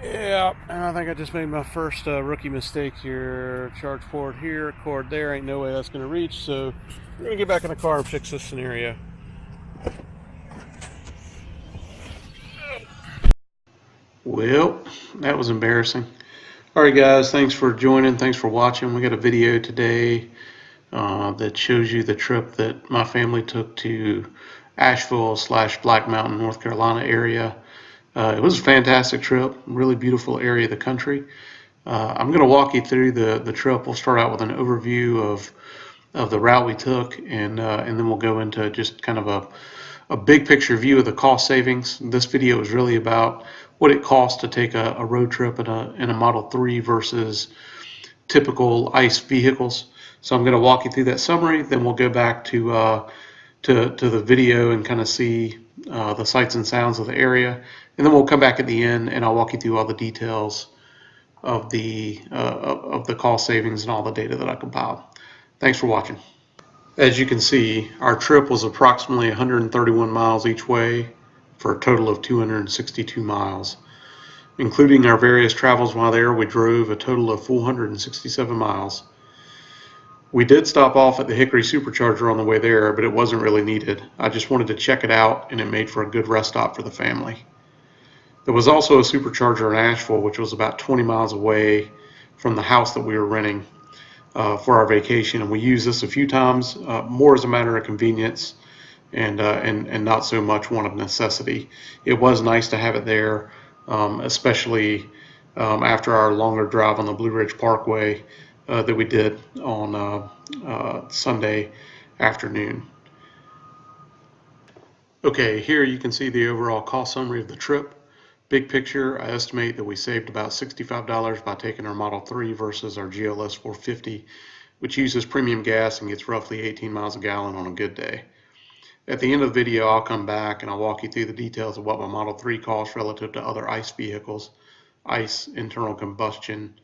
Yeah, and I think I just made my first rookie mistake here. Charge forward here, cord there. Ain't no way that's going to reach. So we're going to get back in the car and fix this scenario. Well, that was embarrassing. All right, guys, thanks for joining. Thanks for watching. We got a video today that shows you the trip that my family took to Asheville / Black Mountain, North Carolina area. It was a fantastic trip, really beautiful area of the country. I'm going to walk you through the trip. We'll start out with an overview of the route we took, and then we'll go into just kind of a big picture view of the cost savings. This video is really about what it costs to take a road trip in a Model 3 versus typical ICE vehicles. So I'm going to walk you through that summary. Then we'll go back to the video and kind of see the sights and sounds of the area, and then we'll come back at the end and I'll walk you through all the details of the cost savings and all the data that I compiled. Thanks for watching. As you can see, our trip was approximately 131 miles each way for a total of 262 miles. Including our various travels while there, we drove a total of 467 miles. We did stop off at the Hickory supercharger on the way there, but it wasn't really needed. I just wanted to check it out, and it made for a good rest stop for the family. There was also a supercharger in Asheville, which was about 20 miles away from the house that we were renting for our vacation, and we used this a few times, more as a matter of convenience and not so much one of necessity. It was nice to have it there, especially after our longer drive on the Blue Ridge Parkway that we did on Sunday afternoon. Okay, here you can see the overall cost summary of the trip. Big picture, I estimate that we saved about $65 by taking our Model 3 versus our GLS 450, which uses premium gas and gets roughly 18 miles a gallon on a good day. At the end of the video, I'll come back and I'll walk you through the details of what my Model 3 costs relative to other ICE vehicles, ICE internal combustion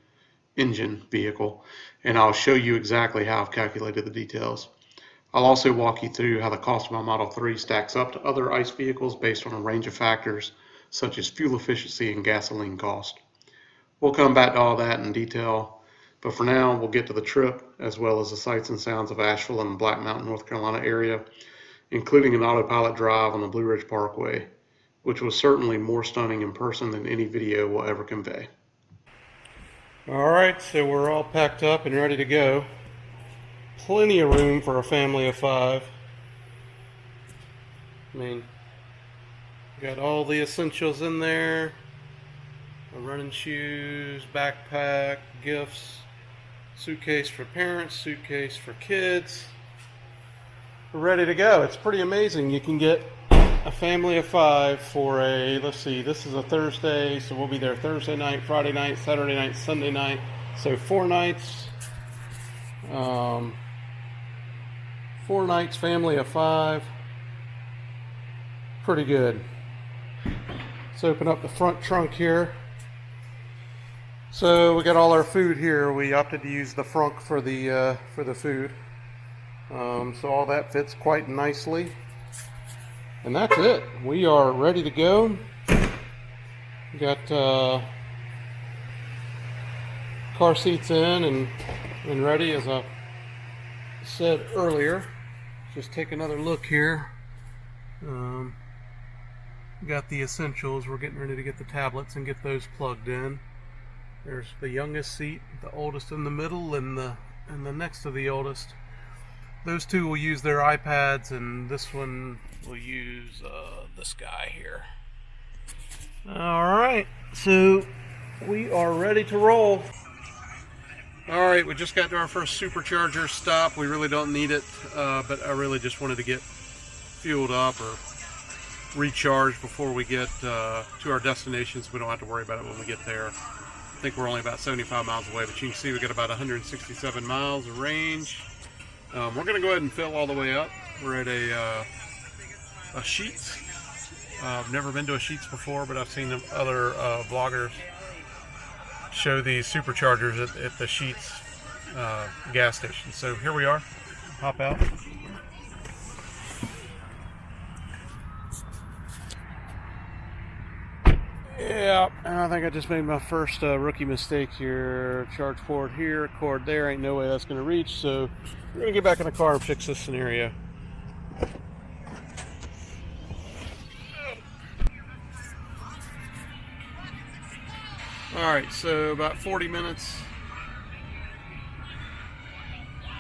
engine vehicle, and I'll show you exactly how I've calculated the details. I'll also walk you through how the cost of my Model 3 stacks up to other ICE vehicles based on a range of factors such as fuel efficiency and gasoline cost. We'll come back to all that in detail, but for now we'll get to the trip as well as the sights and sounds of Asheville and Black Mountain, North Carolina area, including an autopilot drive on the Blue Ridge Parkway, which was certainly more stunning in person than any video will ever convey. All right, so we're all packed up and ready to go. Plenty of room for a family of 5. I mean, got all the essentials in there. Running shoes, backpack, gifts, suitcase for parents, suitcase for kids. We're ready to go. It's pretty amazing. You can get a family of 5 for a, let's see, this is a Thursday, so we'll be there Thursday night, Friday night, Saturday night, Sunday night. So 4 nights. 4 nights, family of 5. Pretty good. Let's open up the front trunk here. So we got all our food here. We opted to use the frunk for the food. So all that fits quite nicely. And that's it. We are ready to go. We got car seats in and ready, as I said earlier. Just take another look here. Got the essentials. We're getting ready to get the tablets and get those plugged in. There's the youngest seat, the oldest in the middle, and the next to the oldest. Those two will use their iPads, and this one will use this guy here. All right, so we are ready to roll. All right, we just got to our first supercharger stop. We really don't need it, but I really just wanted to get fueled up or recharged before we get to our destination, so we don't have to worry about it when we get there. I think we're only about 75 miles away, but you can see we got about 167 miles of range. We're going to go ahead and fill all the way up. We're at a Sheetz. I've never been to a Sheetz before, but I've seen other vloggers show these superchargers at the Sheetz gas station. So here we are. Hop out. Yeah, and I think I just made my first rookie mistake here. Charge forward here, cord there. Ain't no way that's going to reach. So we're going to get back in the car and fix this scenario. All right, so about 40 minutes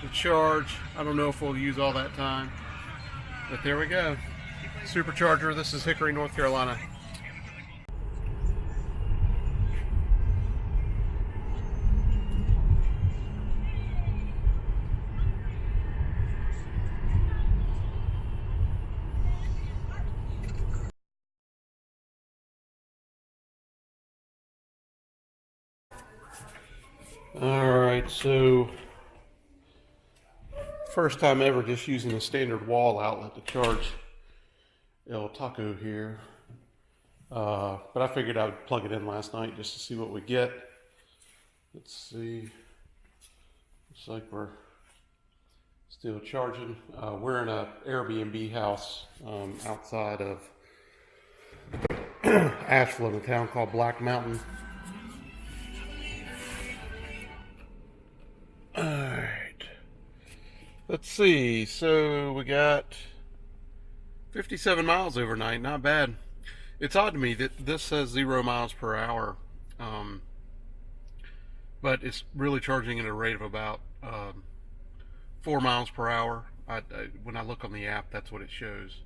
to charge. I don't know if we'll use all that time, but there we go. Supercharger. This is Hickory, North Carolina. All right, so first time ever just using a standard wall outlet to charge El Taco here. But I figured I would plug it in last night just to see what we get. Let's see. Looks like we're still charging. We're in an Airbnb house outside of Asheville, in a town called Black Mountain. Alright. Let's see. So we got 57 miles overnight. Not bad. It's odd to me that this says 0 miles per hour. But it's really charging at a rate of about 4 miles per hour. When I look on the app, that's what it shows.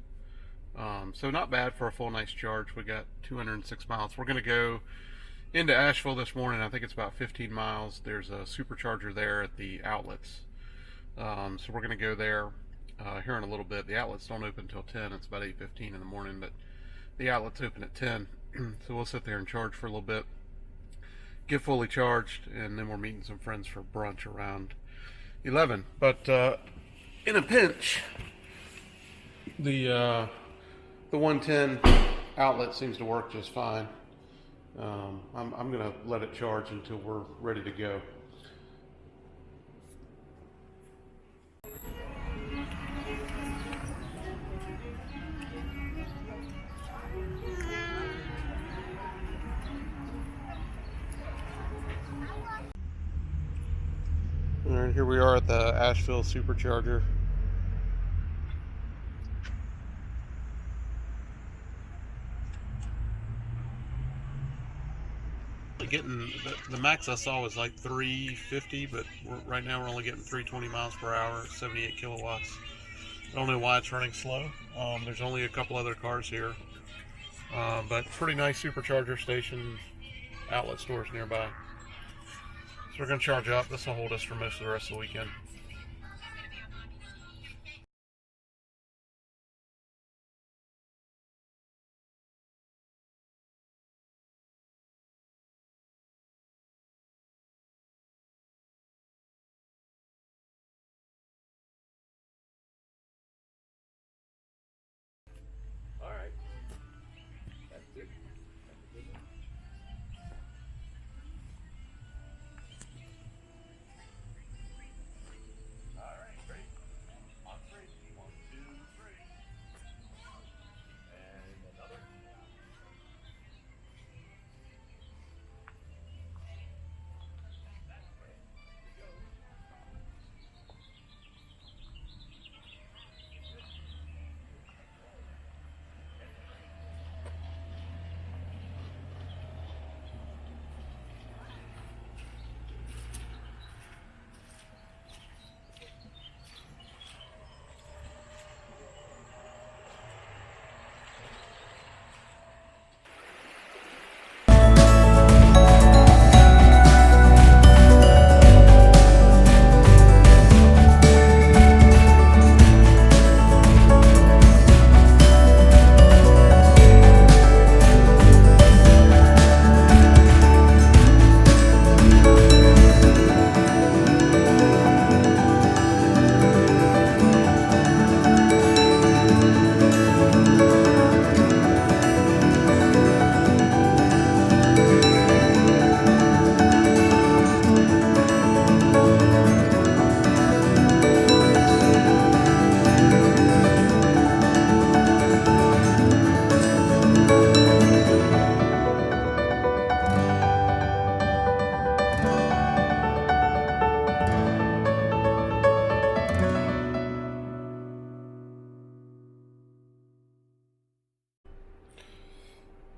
So not bad for a full nice charge. We got 206 miles. We're going to go into Asheville this morning. I think it's about 15 miles. There's a supercharger there at the outlets. So we're going to go there here in a little bit. The outlets don't open until 10. It's about 8:15 in the morning, but the outlets open at 10. So we'll sit there and charge for a little bit, get fully charged, and then we're meeting some friends for brunch around 11. But in a pinch, the 110 outlet seems to work just fine. I'm going to let it charge until we're ready to go. All right, here we are at the Asheville supercharger. Getting the max I saw was like 350, but right now we're only getting 320 miles per hour, 78 kilowatts. I don't know why it's running slow. There's only a couple other cars here, but pretty nice supercharger station, outlet stores nearby. So we're going to charge up. This will hold us for most of the rest of the weekend. All right. That's good.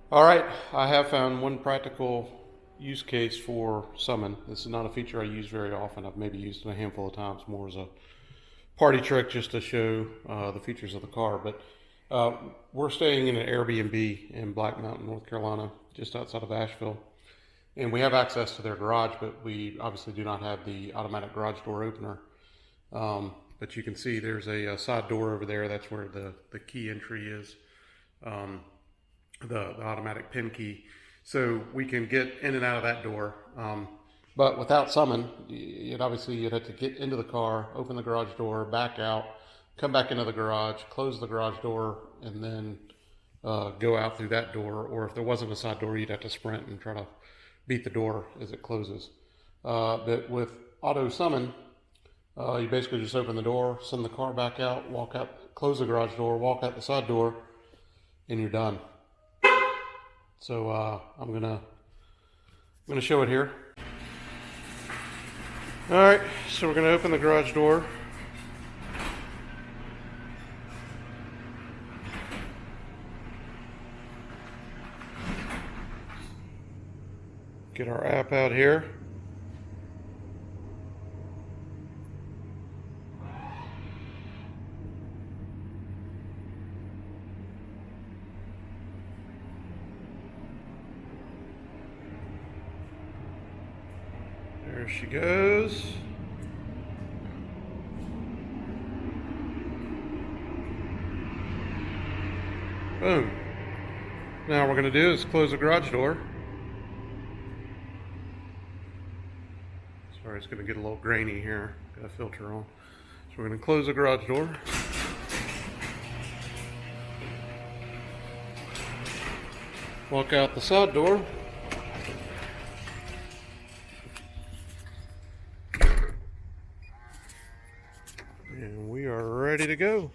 All right, I have found one practical use case for summon. This is not a feature I use very often. I've maybe used it a handful of times more as a party trick just to show the features of the car. But we're staying in an Airbnb in Black Mountain, North Carolina, just outside of Asheville. And we have access to their garage, but we obviously do not have the automatic garage door opener. But you can see there's a side door over there. That's where the key entry is, the automatic pin key. So we can get in and out of that door. But without summon, you'd have to get into the car, open the garage door, back out, come back into the garage, close the garage door, and then go out through that door. Or if there wasn't a side door, you'd have to sprint and try to beat the door as it closes. But with auto summon, you basically just open the door, send the car back out, walk out, close the garage door, walk out the side door, and you're done. So I'm gonna show it here. All right, so we're gonna open the garage door. Get our app out here. There she goes. Boom. Now what we're going to do is close the garage door. Sorry, it's going to get a little grainy here. Got a filter on. So we're going to close the garage door. Walk out the side door. And we are ready to go.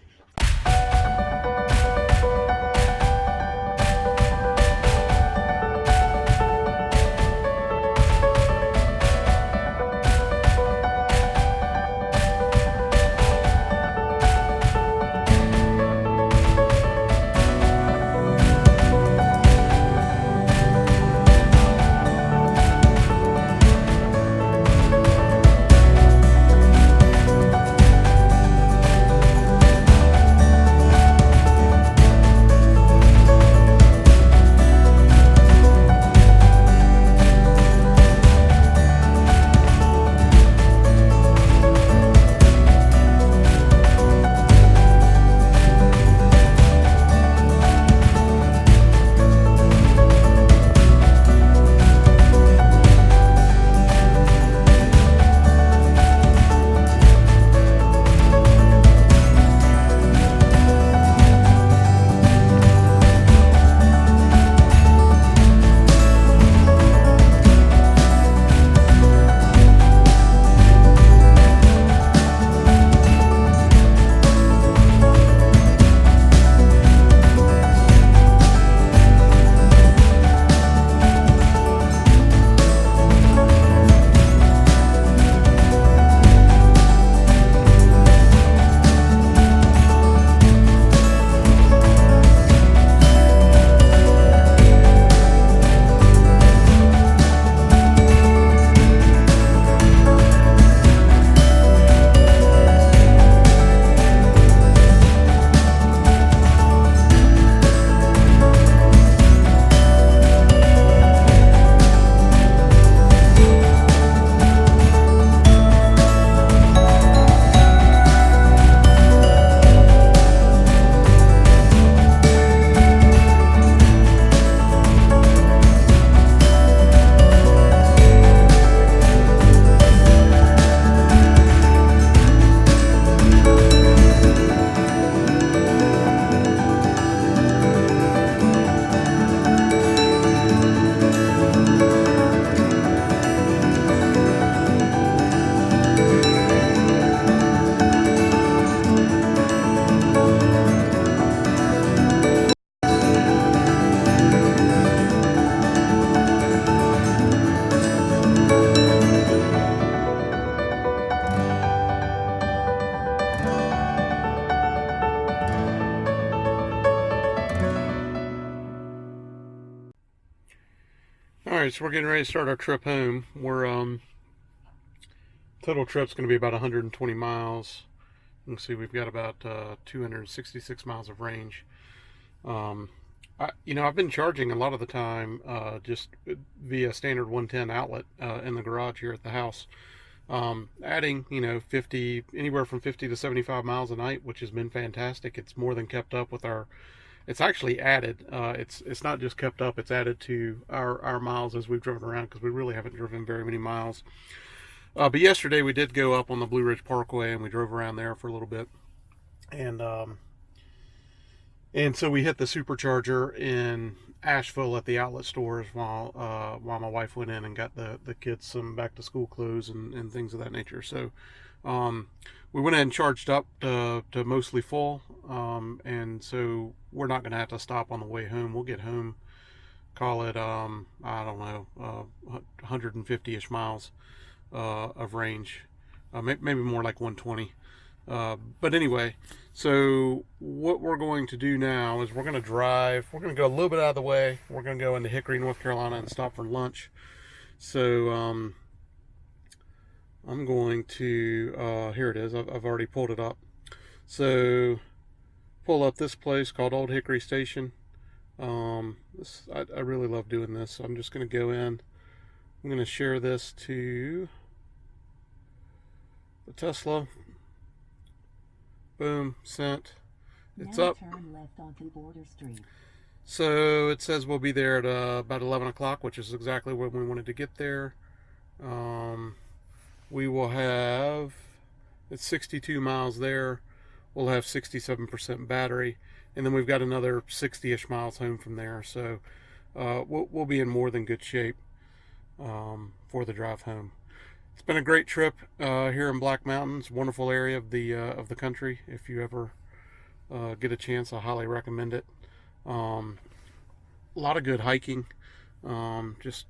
All right, so we're getting ready to start our trip home. We're total trip's going to be about 120 miles. You can see we've got about 266 miles of range. Um, I've been charging a lot of the time just via standard 110 outlet in the garage here at the house. Adding 50, anywhere from 50 to 75 miles a night, which has been fantastic. It's more than kept up with our. It's actually added. It's not just kept up. It's added to our miles as we've driven around, because we really haven't driven very many miles. But yesterday we did go up on the Blue Ridge Parkway and we drove around there for a little bit, and so we hit the supercharger in Asheville at the outlet stores while my wife went in and got the kids some back to school clothes and things of that nature. So we went ahead and charged up to mostly full, and so we're not going to have to stop on the way home. We'll get home, call it I don't know, 150-ish miles of range, maybe more like 120. But anyway, so what we're going to do now is we're going to drive. We're going to go a little bit out of the way. We're going to go into Hickory, North Carolina, and stop for lunch. So I'm going to, here it is. I've already pulled it up. So pull up this place called Old Hickory Station. I really love doing this. So I'm just going to go in. I'm going to share this to the Tesla. Boom, sent. It's now up. Turn left onto Border Street. So it says we'll be there at about 11 o'clock, which is exactly when we wanted to get there. We will have, it's 62 miles there. We'll have 67% battery. And then we've got another 60-ish miles home from there. So we'll be in more than good shape for the drive home. It's been a great trip here in Black Mountains. Wonderful area of the country. If you ever get a chance, I highly recommend it. A lot of good hiking. Just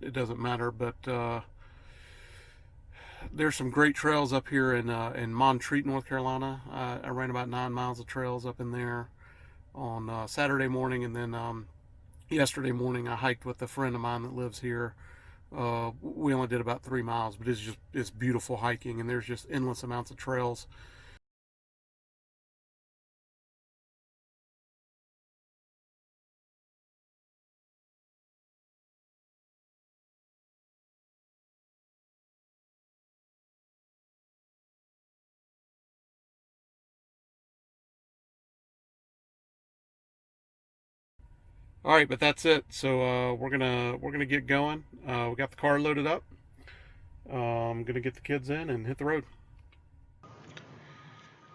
it doesn't matter, but there's some great trails up here in Montreat, North Carolina. I ran about 9 miles of trails up in there on Saturday morning, and then yesterday morning I hiked with a friend of mine that lives here. We only did about 3 miles, but it's beautiful hiking, and there's just endless amounts of trails. All right, but that's it. So we're gonna get going. We got the car loaded up. I'm gonna get the kids in and hit the road.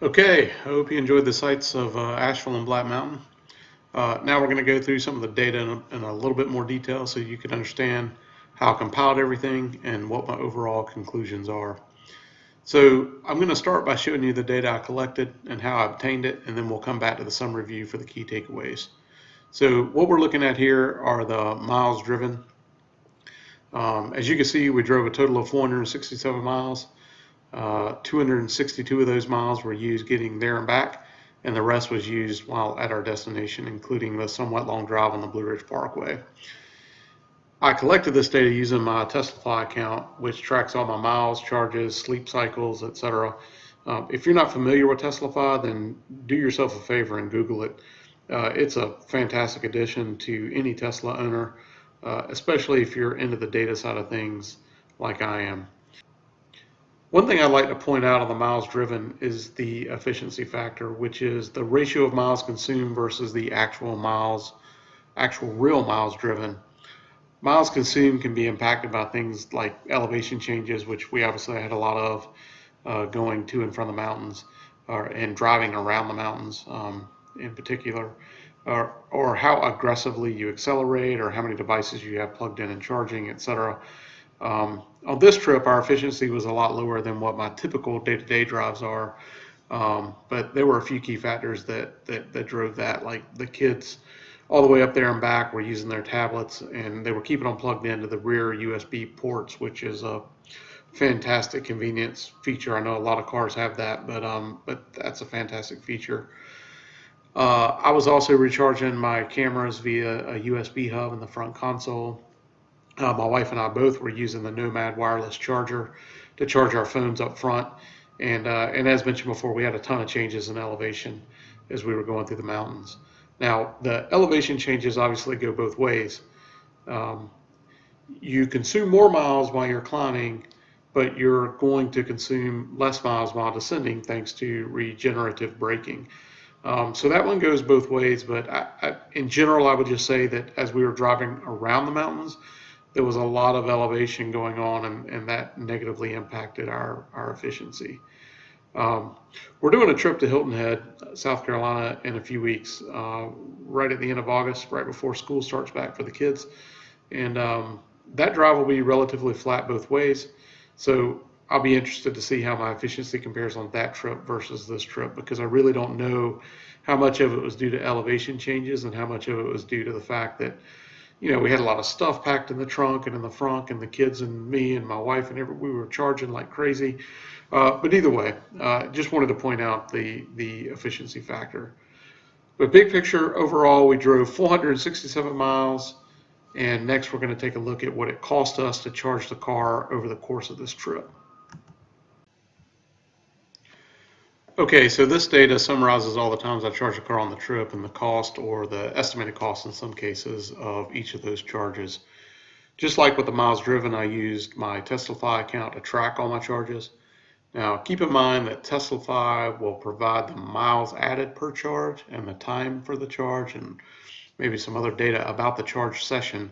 Okay, I hope you enjoyed the sights of Asheville and Black Mountain. Now we're going to go through some of the data in a little bit more detail so you can understand how I compiled everything and what my overall conclusions are. So I'm going to start by showing you the data I collected and how I obtained it, and then we'll come back to the summary view for the key takeaways. So what we're looking at here are the miles driven. As you can see, we drove a total of 467 miles. 262 of those miles were used getting there and back, and the rest was used while at our destination, including the somewhat long drive on the Blue Ridge Parkway. I collected this data using my Tesla account, which tracks all my miles, charges, sleep cycles, etc. If you're not familiar with Tesla, then do yourself a favor and Google it. It's a fantastic addition to any Tesla owner, especially if you're into the data side of things like I am. One thing I'd like to point out on the miles driven is the efficiency factor, which is the ratio of miles consumed versus the actual real miles driven. Miles consumed can be impacted by things like elevation changes, which we obviously had a lot of going to and from the mountains, and driving around the mountains in particular, or how aggressively you accelerate, or how many devices you have plugged in and charging, etc. On this trip, our efficiency was a lot lower than what my typical day-to-day drives are, but there were a few key factors that drove that, like the kids all the way up there and back were using their tablets, and they were keeping them plugged into the rear USB ports, which is a fantastic convenience feature. I know a lot of cars have that, but that's a fantastic feature. I was also recharging my cameras via a USB hub in the front console. My wife and I both were using the Nomad wireless charger to charge our phones up front. And as mentioned before, we had a ton of changes in elevation as we were going through the mountains. Now, the elevation changes obviously go both ways. Um, you consume more miles while you're climbing, but you're going to consume less miles while descending thanks to regenerative braking. So that one goes both ways, but in general, I would just say that as we were driving around the mountains, there was a lot of elevation going on, and that negatively impacted our efficiency. Um, we're doing a trip to Hilton Head, South Carolina, in a few weeks, right at the end of August, right before school starts back for the kids. And that drive will be relatively flat both ways. So I'll be interested to see how my efficiency compares on that trip versus this trip, because I really don't know how much of it was due to elevation changes and how much of it was due to the fact that, we had a lot of stuff packed in the trunk and in the front, and the kids and me and my wife and we were charging like crazy. But either way, just wanted to point out the efficiency factor. But big picture, overall, we drove 467 miles. And next, we're going to take a look at what it cost us to charge the car over the course of this trip. Okay, so this data summarizes all the times I charged the car on the trip and the cost, or the estimated cost in some cases, of each of those charges. Just like with the miles driven, I used my Teslafy account to track all my charges. Now, keep in mind that Teslafy will provide the miles added per charge and the time for the charge and maybe some other data about the charge session,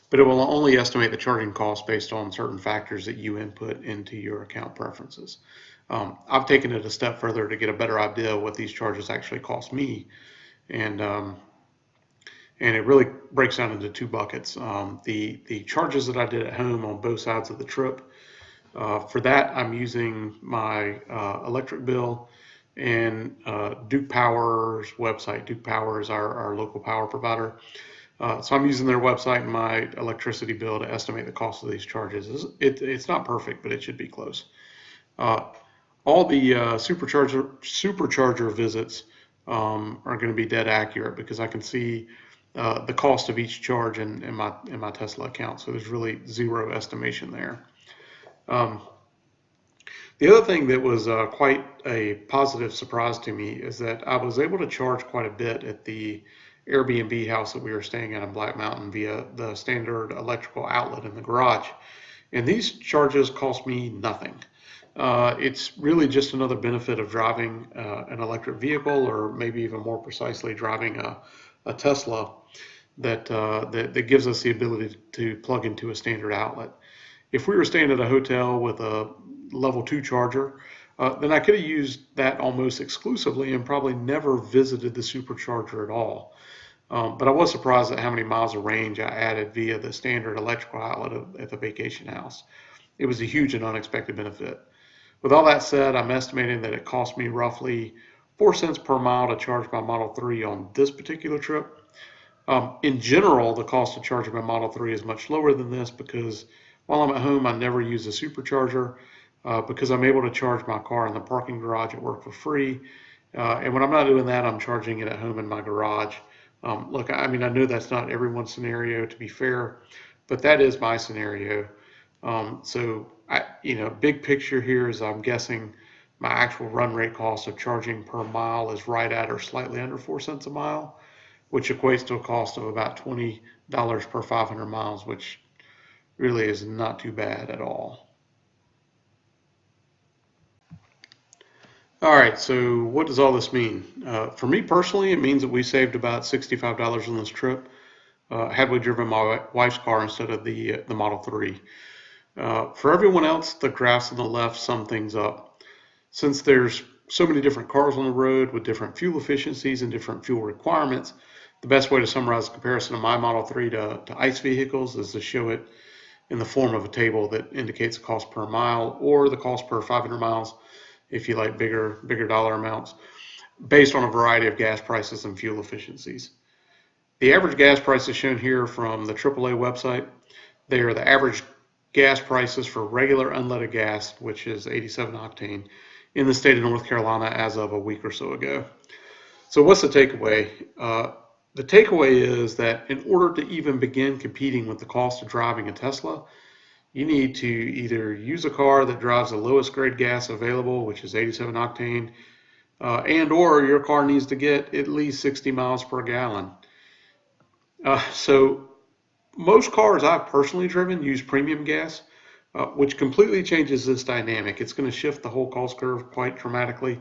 but it will only estimate the charging cost based on certain factors that you input into your account preferences. I've taken it a step further to get a better idea of what these charges actually cost me, and it really breaks down into two buckets. The charges that I did at home on both sides of the trip. For that, I'm using my electric bill and Duke Power's website. Duke Power is our local power provider. So I'm using their website and my electricity bill to estimate the cost of these charges. It's not perfect, but it should be close. All the supercharger visits are going to be dead accurate, because I can see the cost of each charge in my Tesla account. So there's really zero estimation there. The other thing that was quite a positive surprise to me is that I was able to charge quite a bit at the Airbnb house that we were staying at in Black Mountain via the standard electrical outlet in the garage. And these charges cost me nothing. It's really just another benefit of driving an electric vehicle, or maybe even more precisely, driving a Tesla, that gives us the ability to plug into a standard outlet. If we were staying at a hotel with a level 2 charger, then I could have used that almost exclusively and probably never visited the supercharger at all. But I was surprised at how many miles of range I added via the standard electrical outlet at the vacation house. It was a huge and unexpected benefit. With all that said, I'm estimating that it cost me roughly 4 cents per mile to charge my Model 3 on this particular trip. In general, the cost of charging my Model 3 is much lower than this, because while I'm at home, I never use a supercharger, because I'm able to charge my car in the parking garage at work for free. And when I'm not doing that, I'm charging it at home in my garage. Look, I mean, I know that's not everyone's scenario, to be fair, but that is my scenario. So, big picture here is I'm guessing my actual run rate cost of charging per mile is right at or slightly under 4 cents a mile, which equates to a cost of about $20 per 500 miles, which really is not too bad at all. All right, so what does all this mean? For me personally, it means that we saved about $65 on this trip, had we driven my wife's car instead of the Model 3. For everyone else, the graphs on the left sum things up. Since there's so many different cars on the road with different fuel efficiencies and different fuel requirements, the best way to summarize the comparison of my Model 3 to ICE vehicles is to show it in the form of a table that indicates the cost per mile, or the cost per 500 miles, if you like bigger dollar amounts, based on a variety of gas prices and fuel efficiencies. The average gas prices shown here from the AAA website, they are the average gas prices for regular unleaded gas, which is 87 octane, in the state of North Carolina as of a week or so ago. So what's the takeaway? The takeaway is that in order to even begin competing with the cost of driving a Tesla, you need to either use a car that drives the lowest grade gas available, which is 87 octane, and or your car needs to get at least 60 miles per gallon. So most cars I've personally driven use premium gas, which completely changes this dynamic. It's going to shift the whole cost curve quite dramatically.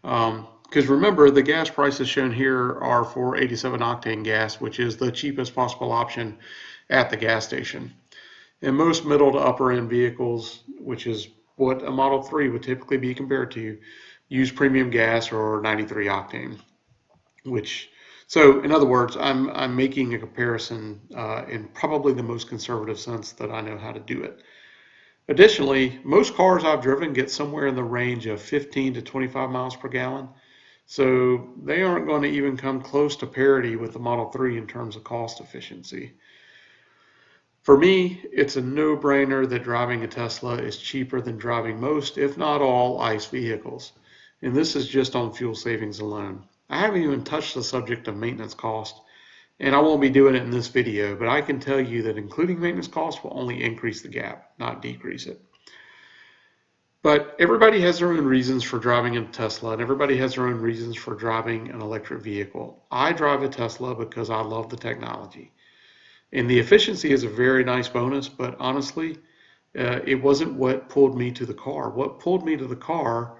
Because remember, the gas prices shown here are for 87 octane gas, which is the cheapest possible option at the gas station. And most middle to upper end vehicles, which is what a Model 3 would typically be compared to, use premium gas or 93 octane. So in other words, I'm making a comparison in probably the most conservative sense that I know how to do it. Additionally, most cars I've driven get somewhere in the range of 15 to 25 miles per gallon. So they aren't going to even come close to parity with the Model 3 in terms of cost efficiency. For me, it's a no-brainer that driving a Tesla is cheaper than driving most, if not all, ICE vehicles. And this is just on fuel savings alone. I haven't even touched the subject of maintenance cost, and I won't be doing it in this video, but I can tell you that including maintenance costs will only increase the gap, not decrease it. But everybody has their own reasons for driving a Tesla, and everybody has their own reasons for driving an electric vehicle. I drive a Tesla because I love the technology. And the efficiency is a very nice bonus, but honestly, it wasn't what pulled me to the car. What pulled me to the car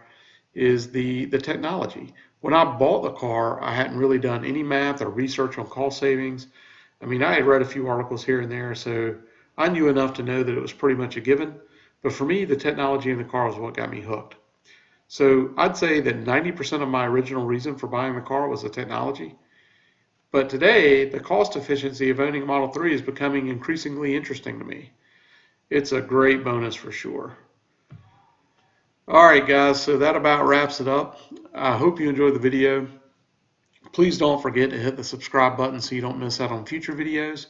is the technology. When I bought the car, I hadn't really done any math or research on cost savings. I mean, I had read a few articles here and there, so I knew enough to know that it was pretty much a given. But for me, the technology in the car was what got me hooked. So I'd say that 90% of my original reason for buying the car was the technology. But today, the cost efficiency of owning a Model 3 is becoming increasingly interesting to me. It's a great bonus for sure. All right, guys, so that about wraps it up. I hope you enjoyed the video. Please don't forget to hit the subscribe button so you don't miss out on future videos.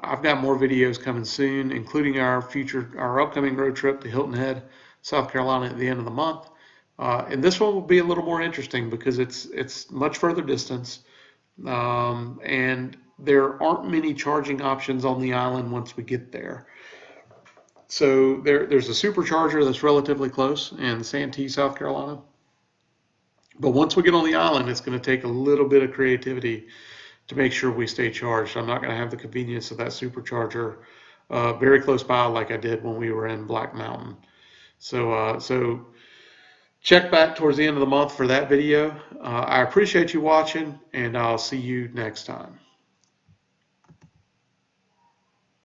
I've got more videos coming soon, including our upcoming road trip to Hilton Head, South Carolina at the end of the month. And this one will be a little more interesting because it's much further distance. And there aren't many charging options on the island once we get there. So there's a supercharger that's relatively close in Santee, South Carolina. But once we get on the island, it's going to take a little bit of creativity to make sure we stay charged. I'm not going to have the convenience of that supercharger very close by like I did when we were in Black Mountain. So check back towards the end of the month for that video. I appreciate you watching, and I'll see you next time.